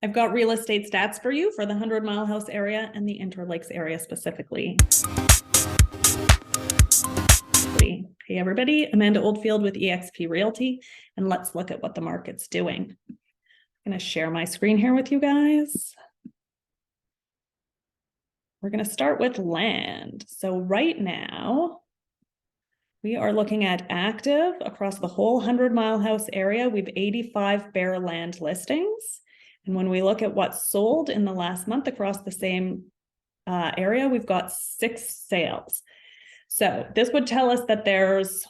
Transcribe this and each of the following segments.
I've got real estate stats for you for the 100 Mile House area and the Interlakes area specifically. Hey everybody, Amanda Oldfield with eXp Realty, and let's look at what the market's doing. I'm going to share my screen here with you guys. We're going to start with land. So right now, we are looking at active across the whole 100 Mile House area. We have 85 bare land listings. And when we look at what's sold in the last month across the same area, we've got 6 sales. So this would tell us that there's,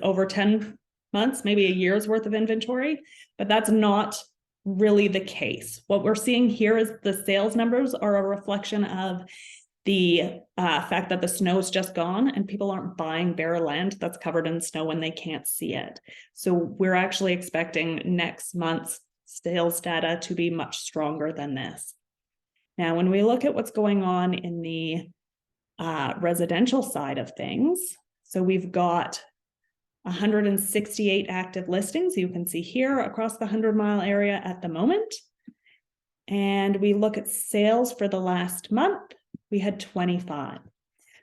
over 10 months, maybe a year's worth of inventory, but that's not really the case. What we're seeing here is the sales numbers are a reflection of the fact that the snow's just gone and people aren't buying bare land that's covered in snow when they can't see it. So we're actually expecting next month's sales data to be much stronger than this. Now, when we look at what's going on in the residential side of things, so we've got 168 active listings you can see here across the 100 Mile area at the moment. And we look at sales for the last month, we had 25.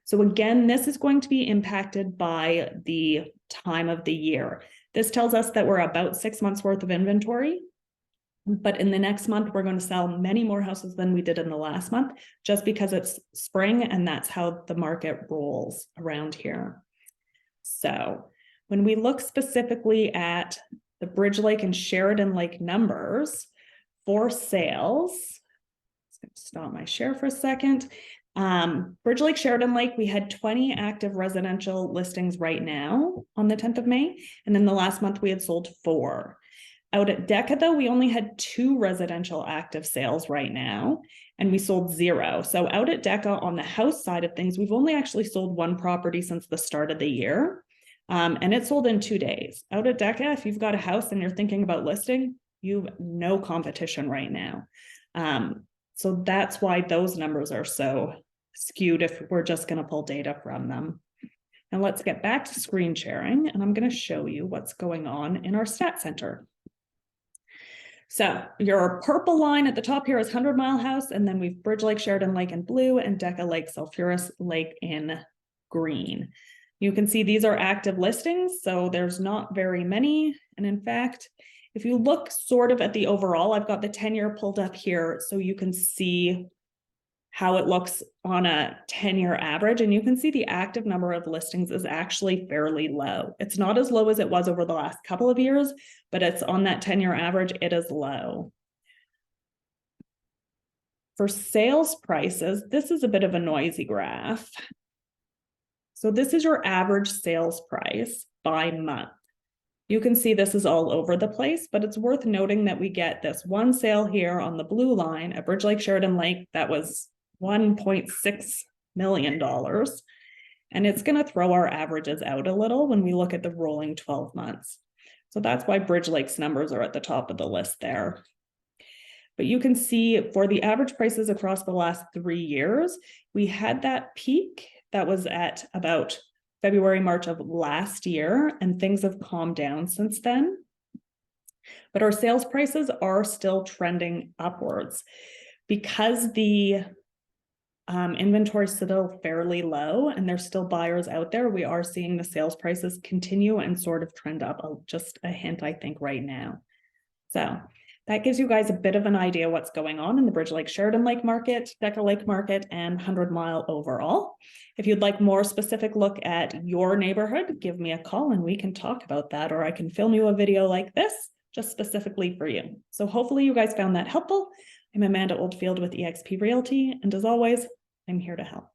So again, this is going to be impacted by the time of the year. This tells us that we're about 6 months worth of inventory, but in the next month, we're going to sell many more houses than we did in the last month, just because it's spring and that's how the market rolls around here. So when we look specifically at the Bridge Lake and Sheridan Lake numbers for sales, I'm going to stop my share for a second. Bridge Lake, Sheridan Lake, we had 20 active residential listings right now on the 10th of May. And then the last month we had sold 4. Out at Deka, though, we only had 2 residential active sales right now, and we sold 0. So out at Deka on the house side of things, we've only actually sold 1 property since the start of the year. And it sold in 2 days. Out at Deka, if you've got a house and you're thinking about listing, you've no competition right now. So that's why those numbers are so skewed if we're just going to pull data from them. Now let's get back to screen sharing, and I'm going to show you what's going on in our StatsCenter. So your purple line at the top here is 100 Mile House, and then we've Bridge Lake, Sheridan Lake in blue, and Deka Lake, Sulphurous Lake in green. You can see these are active listings, so there's not very many. And in fact, if you look sort of at the overall, I've got the 10-year pulled up here so you can see how it looks on a 10-year average. And you can see the active number of listings is actually fairly low. It's not as low as it was over the last couple of years, but it's on that 10-year average, it is low. For sales prices, this is a bit of a noisy graph. So this is your average sales price by month. You can see this is all over the place, but it's worth noting that we get this one sale here on the blue line at Bridge Lake, Sheridan Lake that was $1.6 million. And it's going to throw our averages out a little when we look at the rolling 12 months. So that's why Bridge Lake's numbers are at the top of the list there. But you can see for the average prices across the last 3 years, we had that peak that was at about February, March of last year, and things have calmed down since then. But our sales prices are still trending upwards because the inventory is still fairly low and there's still buyers out there. We are seeing the sales prices continue and sort of trend up, just a hint, I think, right now. So that gives you guys a bit of an idea what's going on in the Bridge Lake, Sheridan Lake market, Deka Lake market, and 100 Mile overall. If you'd like more specific look at your neighborhood, give me a call and we can talk about that, or I can film you a video like this just specifically for you. So hopefully you guys found that helpful. I'm Amanda Oldfield with eXp Realty, and as always, I'm here to help.